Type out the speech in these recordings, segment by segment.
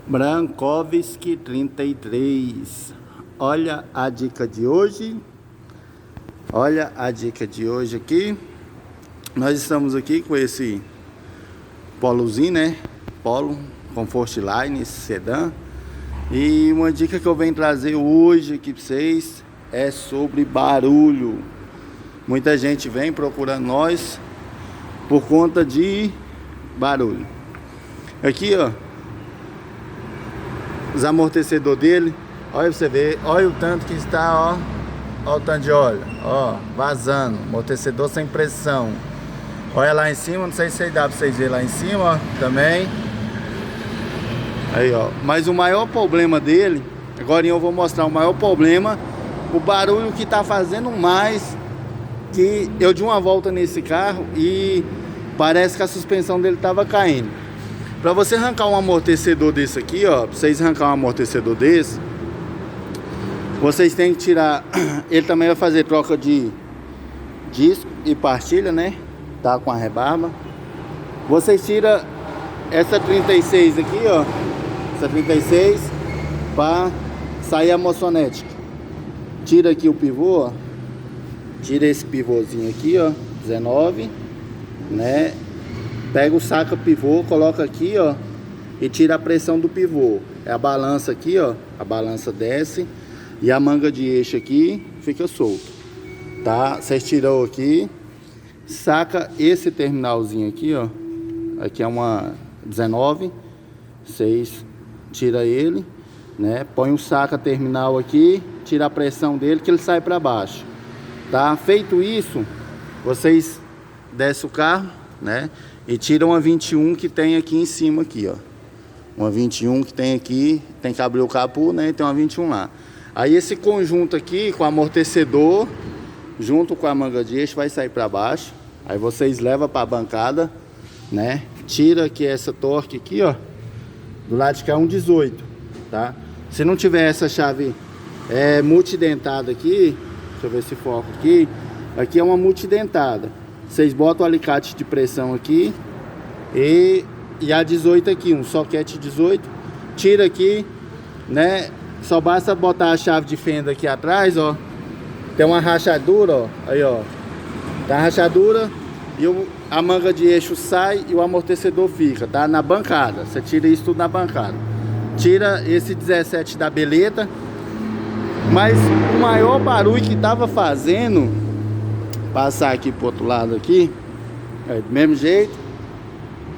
Brankovski 33. Olha a dica de hoje. Olha a dica de hoje aqui. Nós estamos aqui com esse polozinho, né? Polo Comfortline sedã. E uma dica que eu venho trazer hoje aqui para vocês é sobre barulho. Muita gente vem procurando nós por conta de barulho. Aqui, ó, os amortecedores dele, olha pra você ver, olha o tanto que está, ó o tanto de óleo, ó, vazando, amortecedor sem pressão. Olha lá em cima, não sei se dá pra vocês verem lá em cima, ó, também. Aí, ó, mas o maior problema dele, agora eu vou mostrar o maior problema, o barulho que tá fazendo mais, que eu dei uma volta nesse carro e parece que a suspensão dele tava caindo. Para você arrancar um amortecedor desse aqui, ó, pra vocês arrancar um amortecedor desse, vocês têm que tirar. Ele também vai fazer troca de disco e pastilha, né? Tá com a rebarba. Vocês tiram essa 36 aqui, ó, essa 36 para sair a moçonética. Tira aqui o pivô, ó. Tira esse pivôzinho aqui, ó, 19, né? Pega o saca pivô, coloca aqui, ó, e tira a pressão do pivô. É a balança aqui, ó, a balança desce e a manga de eixo aqui fica solto, tá? Vocês tiram aqui, saca esse terminalzinho aqui, ó, aqui é uma 19, vocês tira ele, né? Põe um saca terminal aqui, tira a pressão dele que ele sai para baixo, tá? Feito isso, vocês descem o carro, né? E tira uma 21 que tem aqui em cima aqui, ó. Uma 21 que tem aqui, tem que abrir o capô, né? E tem uma 21 lá. Aí esse conjunto aqui com amortecedor, junto com a manga de eixo, vai sair para baixo. Aí vocês levam para a bancada, né? Tira aqui essa torque aqui, ó. Do lado de cá é um 18, tá? Se não tiver essa chave multidentada aqui, deixa eu ver se foco aqui. Aqui é uma multidentada. Vocês botam o alicate de pressão aqui e a 18 aqui, um soquete 18. Tira aqui, né? Só basta botar a chave de fenda aqui atrás, ó. Tem uma rachadura, ó. Aí, ó. Tá a rachadura e a manga de eixo sai e o amortecedor fica, tá? Na bancada. Você tira isso tudo na bancada. Tira esse 17 da beleta. Mas o maior barulho que tava fazendo... Passar aqui pro outro lado aqui, do mesmo jeito.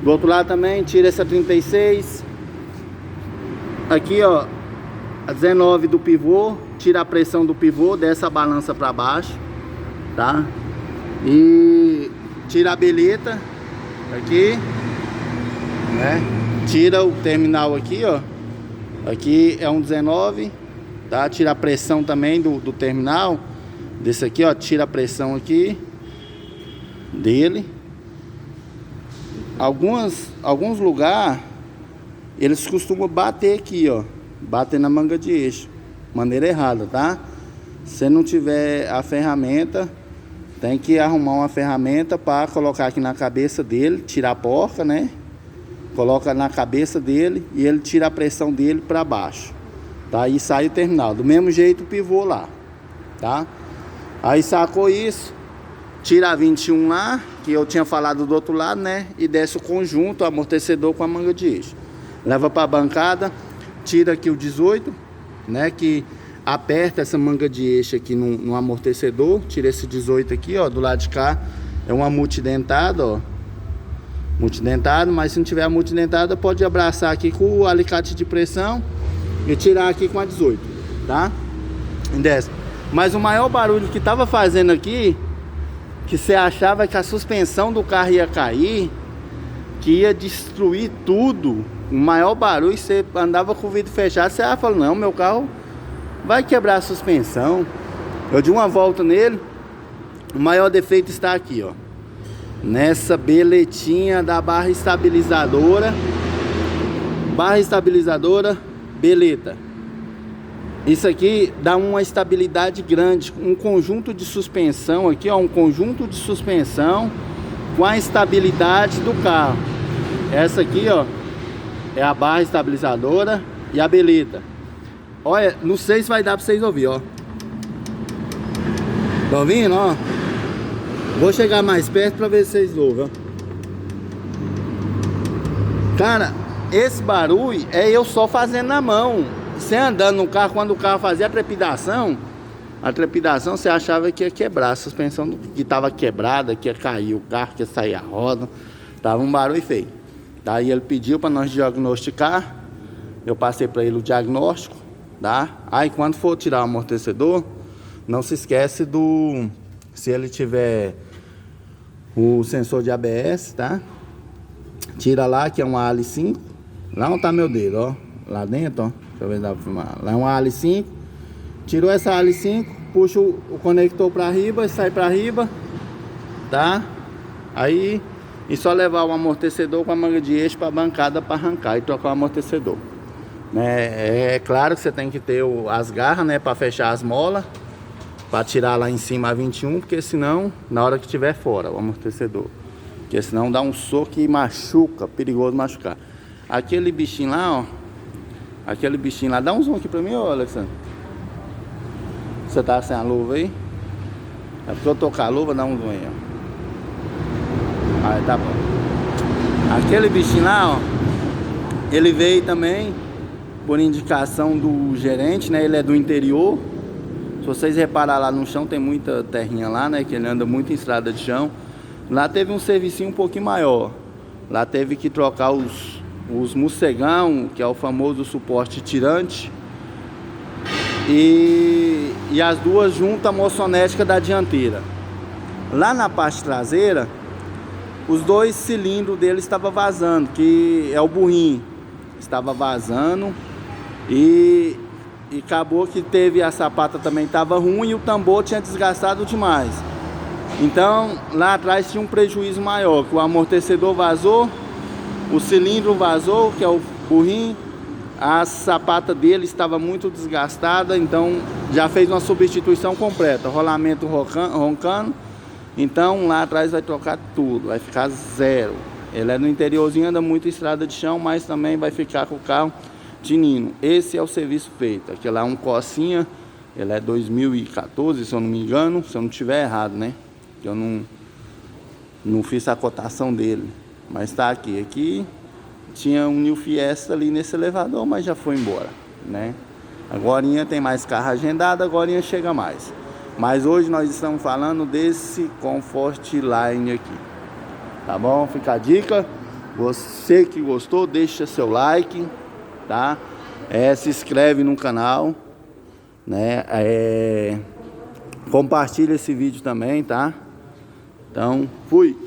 Do outro lado também, tira essa 36. Aqui, ó, a 19 do pivô. Tira a pressão do pivô, desce a balança para baixo, tá? E tira a beleta aqui, né? Tira o terminal aqui, ó. Aqui é um 19, tá? Tira a pressão também do terminal. Desse aqui, ó, tira a pressão aqui dele. Alguns lugares eles costumam bater aqui, ó, bater na manga de eixo, maneira errada, tá? Se não tiver a ferramenta, tem que arrumar uma ferramenta para colocar aqui na cabeça dele, tirar a porca, né? Coloca na cabeça dele e ele tira a pressão dele para baixo, tá? Aí sai o terminal, do mesmo jeito o pivô lá, tá? Aí sacou isso, tira a 21 lá, que eu tinha falado do outro lado, né? E desce o conjunto, o amortecedor com a manga de eixo. Leva para a bancada, tira aqui o 18, né? Que aperta essa manga de eixo aqui no amortecedor. Tira esse 18 aqui, ó, do lado de cá. É uma multidentada, ó. Multidentado, mas se não tiver a multidentada, pode abraçar aqui com o alicate de pressão e tirar aqui com a 18, tá? E desce. Mas o maior barulho que tava fazendo aqui, que você achava que a suspensão do carro ia cair, que ia destruir tudo, o maior barulho, você andava com o vidro fechado, você falou, não, meu carro vai quebrar a suspensão. Eu dei uma volta nele, o maior defeito está aqui, ó, nessa beletinha da barra estabilizadora, beleta. Isso aqui dá uma estabilidade grande, um conjunto de suspensão aqui, ó, um conjunto de suspensão com a estabilidade do carro. Essa aqui, ó, é a barra estabilizadora e a beleta. Olha, não sei se vai dar pra vocês ouvir, ó. Tá ouvindo, ó? Vou chegar mais perto pra ver se vocês ouvem, ó. Cara, esse barulho é eu só fazendo na mão. Você andando no carro, quando o carro fazia a trepidação você achava que ia quebrar a suspensão, que tava quebrada, que ia cair o carro, que ia sair a roda. Tava um barulho feio. Daí ele pediu para nós diagnosticar. Eu passei para ele o diagnóstico, tá? Aí quando for tirar o amortecedor, não se esquece do... Se ele tiver o sensor de ABS, tá? Tira lá, que é um AL5. Lá onde tá meu dedo, ó. Lá dentro, ó. Deixa eu ver se dá pra filmar. Lá é um AL5. Tirou essa AL5, puxa o conector pra riba e sai pra riba, tá? Aí, e só levar o amortecedor com a manga de eixo pra bancada pra arrancar e trocar o amortecedor. Né? É claro que você tem que ter as garras, né? Pra fechar as molas, pra tirar lá em cima a 21, porque senão, na hora que tiver fora o amortecedor. Porque senão dá um soco e machuca, perigoso machucar. Aquele bichinho lá, ó. Aquele bichinho lá, dá um zoom aqui pra mim, ó, Alexandre. Você tá sem a luva aí? É porque eu tô com a luva, dá um zoom aí, ó. Aí, tá bom. Aquele bichinho lá, ó, ele veio também por indicação do gerente, né? Ele é do interior. Se vocês reparar lá no chão, tem muita terrinha lá, né? Que ele anda muito em estrada de chão. Lá teve um servicinho um pouquinho maior. Lá teve que trocar os morcegão, que é o famoso suporte tirante, e as duas juntas moçonéticas da dianteira. Lá na parte traseira, os dois cilindros dele estavam vazando, que é o burrinho, estava vazando, e acabou que teve a sapata também estava ruim e o tambor tinha desgastado demais. Então lá atrás tinha um prejuízo maior, que o amortecedor vazou, o cilindro vazou, que é o burrinho, a sapata dele estava muito desgastada, então já fez uma substituição completa, rolamento roncando. Então lá atrás vai trocar tudo, vai ficar zero. Ele é no interiorzinho, anda muito estrada de chão, mas também vai ficar com o carro tinindo. Esse é o serviço feito. Aquele lá é um Corsinha, ele é 2014, se eu não me engano, se eu não estiver errado, né? Eu não fiz a cotação dele, mas tá aqui. Aqui tinha um New Fiesta ali nesse elevador, mas já foi embora, né? Agorinha tem mais carro agendado, agorinha chega mais. Mas hoje nós estamos falando desse Comfort Line aqui, tá bom? Fica a dica. Você que gostou, deixa seu like, tá? Se inscreve no canal, né? Compartilha esse vídeo também, tá? Então, fui!